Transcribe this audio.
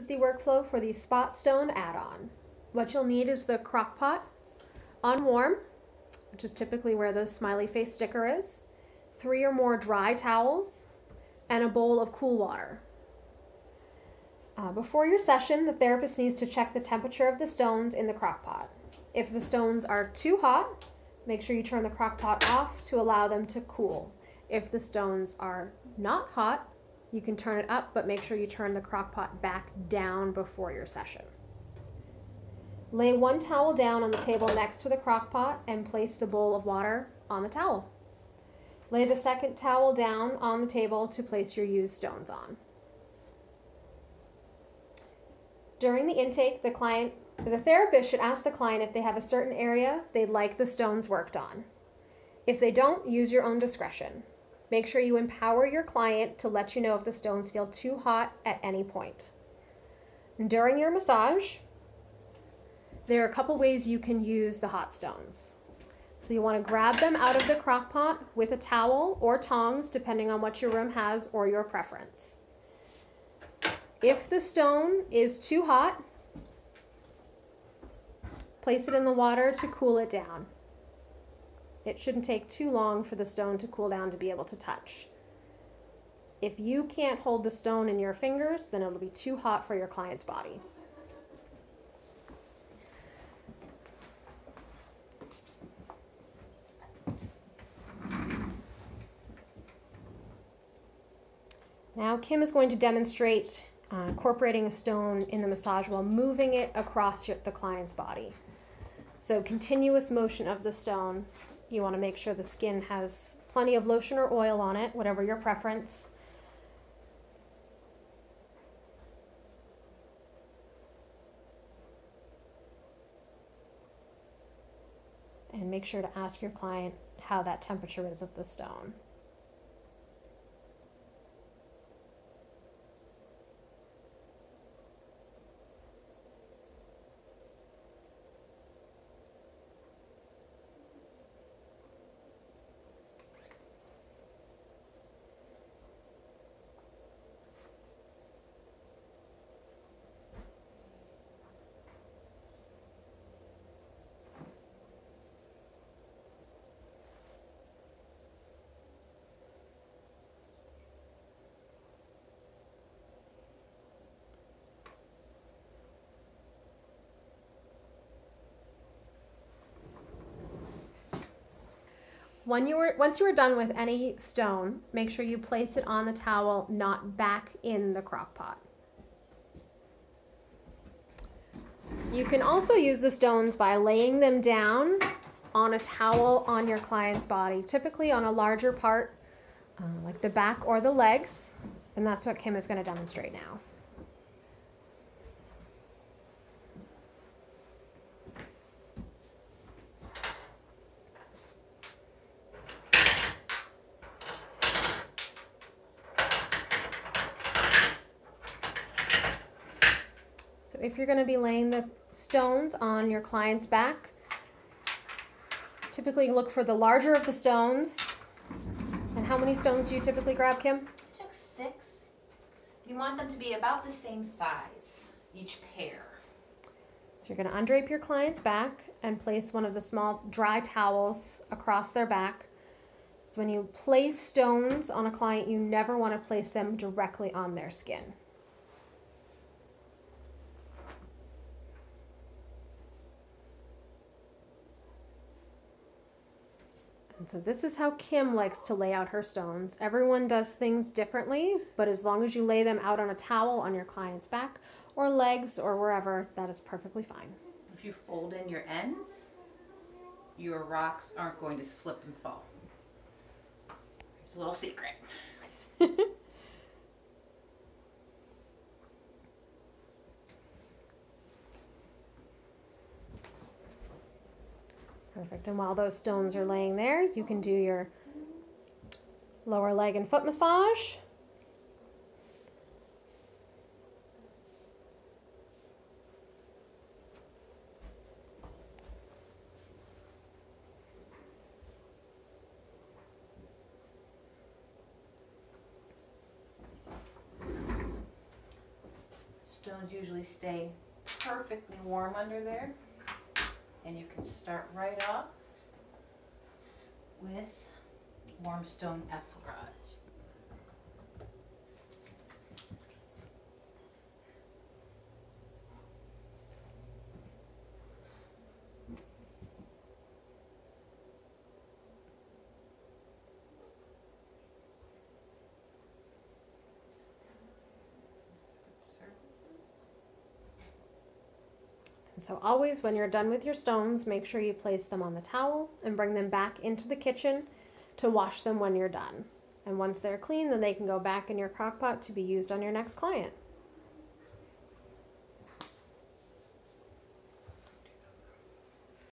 the workflow for the Spot Stone add-on. What you'll need is the crock pot on warm, which is typically where the smiley face sticker is, 3 or more dry towels, and a bowl of cool water. Before your session, the therapist needs to check the temperature of the stones in the crock pot. If the stones are too hot, make sure you turn the crock pot off to allow them to cool. If the stones are not hot, you can turn it up, but make sure you turn the crock pot back down before your session. Lay one towel down on the table next to the crock pot and place the bowl of water on the towel. Lay the second towel down on the table to place your used stones on. During the intake, the therapist should ask the client if they have a certain area they'd like the stones worked on. If they don't, use your own discretion. Make sure you empower your client to let you know if the stones feel too hot at any point. During your massage, there are a couple ways you can use the hot stones. So you want to grab them out of the crock pot with a towel or tongs, depending on what your room has or your preference. If the stone is too hot, place it in the water to cool it down. It shouldn't take too long for the stone to cool down to be able to touch. If you can't hold the stone in your fingers, then it'll be too hot for your client's body. Now Kim is going to demonstrate incorporating a stone in the massage while moving it across the client's body. So continuous motion of the stone. You want to make sure the skin has plenty of lotion or oil on it, whatever your preference. And make sure to ask your client how that temperature is of the stone. Once you are done with any stone, make sure you place it on the towel, not back in the crock pot. You can also use the stones by laying them down on a towel on your client's body, typically on a larger part, like the back or the legs, and that's what Kim is going to demonstrate now. So if you're going to be laying the stones on your client's back, typically look for the larger of the stones. And how many stones do you typically grab, Kim? I took 6. You want them to be about the same size, each pair. So you're going to undrape your client's back and place one of the small dry towels across their back. So when you place stones on a client, you never want to place them directly on their skin. And so this is how Kim likes to lay out her stones. Everyone does things differently, but as long as you lay them out on a towel on your client's back or legs or wherever, that is perfectly fine. If you fold in your ends, your rocks aren't going to slip and fall. It's a little secret. Perfect. And while those stones are laying there, you can do your lower leg and foot massage. Stones usually stay perfectly warm under there. And you can start right off with warm stone effleurage. So always when you're done with your stones, make sure you place them on the towel and bring them back into the kitchen to wash them when you're done. And once they're clean, then they can go back in your crock pot to be used on your next client.